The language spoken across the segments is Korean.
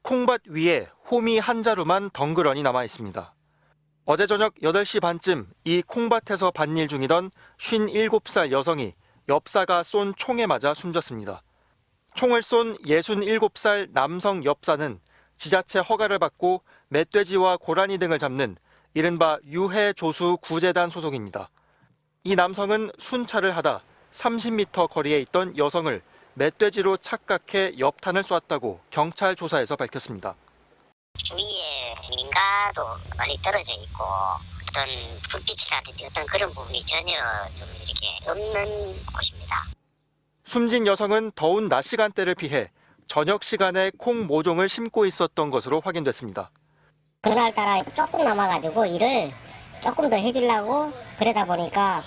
콩밭 위에 홈이 한 자루만 덩그러니 남아 있습니다. 어제 저녁 8시 반쯤 이 콩밭에서 밭일 중이던 57살 여성이 엽사가 쏜 총에 맞아 숨졌습니다. 총을 쏜 67살 남성 엽사는 지자체 허가를 받고 멧돼지와 고라니 등을 잡는 이른바 유해조수 구제단 소속입니다. 이 남성은 순찰을 하다 30m 거리에 있던 여성을 멧돼지로 착각해 엽탄을 쐈다고 경찰 조사에서 밝혔습니다. 주위에 민가도 많이 떨어져 있고 어떤 불빛이라든지 어떤 그런 부분이 전혀 좀 이렇게 없는 곳입니다. 숨진 여성은 더운 낮 시간대를 피해 저녁 시간에 콩 모종을 심고 있었던 것으로 확인됐습니다. 그날따라 조금 남아가지고 일을 조금 더 해주려고 그러다 보니까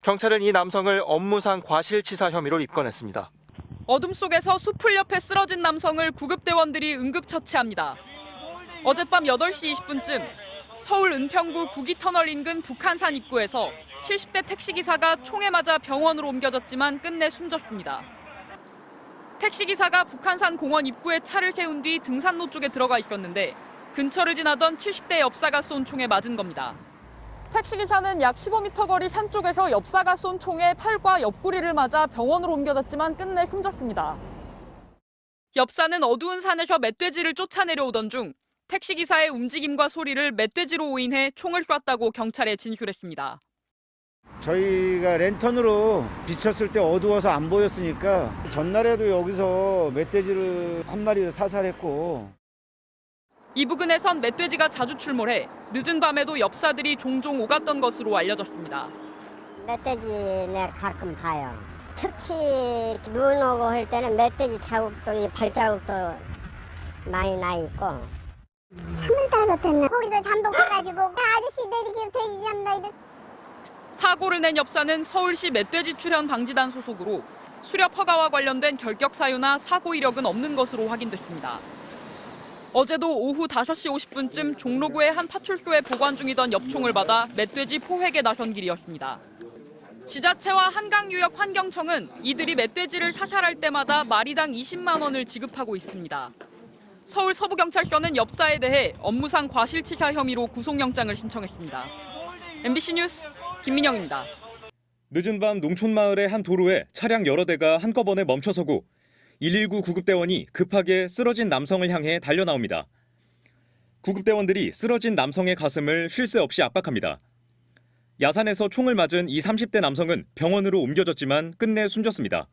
경찰은 이 남성을 업무상 과실치사 혐의로 입건했습니다. 어둠 속에서 숲을 옆에 쓰러진 남성을 구급대원들이 응급처치합니다. 어젯밤 8시 20분쯤 서울 은평구 구기터널 인근 북한산 입구에서 70대 택시기사가 총에 맞아 병원으로 옮겨졌지만 끝내 숨졌습니다. 택시기사가 북한산 공원 입구에 차를 세운 뒤 등산로 쪽에 들어가 있었는데 근처를 지나던 70대 엽사가 쏜 총에 맞은 겁니다. 택시기사는 약 15m 거리 산 쪽에서 엽사가 쏜 총에 팔과 옆구리를 맞아 병원으로 옮겨졌지만 끝내 숨졌습니다. 엽사는 어두운 산에서 멧돼지를 쫓아내려오던 중 택시기사의 움직임과 소리를 멧돼지로 오인해 총을 쐈다고 경찰에 진술했습니다. 저희가 랜턴으로 비쳤을 때 어두워서 안 보였으니까 전날에도 여기서 멧돼지를 한 마리를 사살했고 이 부근에선 멧돼지가 자주 출몰해 늦은 밤에도 엽사들이 종종 오갔던 것으로 알려졌습니다. 멧돼지 내가 가끔 봐요. 특히 눈 오고 할 때는 멧돼지 자국도 이 발자국도 많이 나 있고 3월달부터는 거기서 잠복해가지고 아저씨들 이렇게 돼지 잡나 이래. 사고를 낸 엽사는 서울시 멧돼지 출현 방지단 소속으로 수렵 허가와 관련된 결격 사유나 사고 이력은 없는 것으로 확인됐습니다. 어제도 오후 5시 50분쯤 종로구의 한 파출소에 보관 중이던 엽총을 받아 멧돼지 포획에 나선 길이었습니다. 지자체와 한강유역 환경청은 이들이 멧돼지를 사살할 때마다 마리당 20만 원을 지급하고 있습니다. 서울 서부경찰서는 엽사에 대해 업무상 과실치사 혐의로 구속영장을 신청했습니다. MBC 뉴스 김민영입니다. 늦은 밤 농촌마을의 한 도로에 차량 여러 대가 한꺼번에 멈춰서고 119 구급대원이 급하게 쓰러진 남성을 향해 달려나옵니다. 구급대원들이 쓰러진 남성의 가슴을 쉴 새 없이 압박합니다. 야산에서 총을 맞은 이 30대 남성은 병원으로 옮겨졌지만 끝내 숨졌습니다.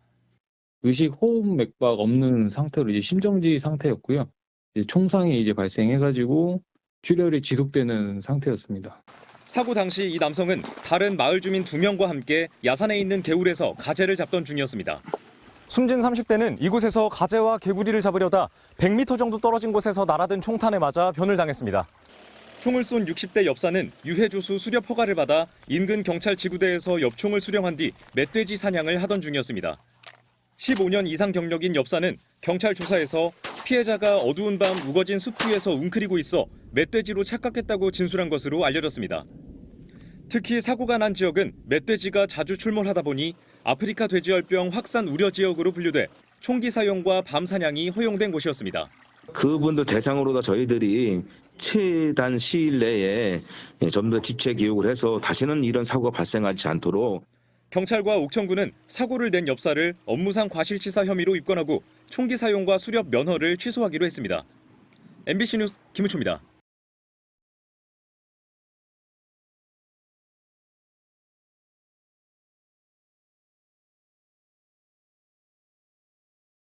의식 호흡 맥박 없는 상태로 이제 심정지 상태였고요. 이제 총상이 이제 발생해가지고 출혈이 지속되는 상태였습니다. 사고 당시 이 남성은 다른 마을 주민 2명과 함께 야산에 있는 개울에서 가재를 잡던 중이었습니다. 숨진 30대는 이곳에서 가재와 개구리를 잡으려다 100m 정도 떨어진 곳에서 날아든 총탄에 맞아 변을 당했습니다. 총을 쏜 60대 엽사는 유해조수 수렵 허가를 받아 인근 경찰 지구대에서 엽총을 수령한 뒤 멧돼지 사냥을 하던 중이었습니다. 15년 이상 경력인 엽사는 경찰 조사에서 피해자가 어두운 밤 우거진 숲 뒤에서 웅크리고 있어 멧돼지로 착각했다고 진술한 것으로 알려졌습니다. 특히 사고가 난 지역은 멧돼지가 자주 출몰하다 보니 아프리카 돼지열병 확산 우려 지역으로 분류돼 총기 사용과 밤 사냥이 허용된 곳이었습니다. 그분들 대상으로 저희들이 최단 시일 내에 좀 더 집체 교육을 해서 다시는 이런 사고가 발생하지 않도록 경찰과 옥천군은 사고를 낸 엽사를 업무상 과실치사 혐의로 입건하고 총기 사용과 수렵 면허를 취소하기로 했습니다. MBC 뉴스 김우초입니다.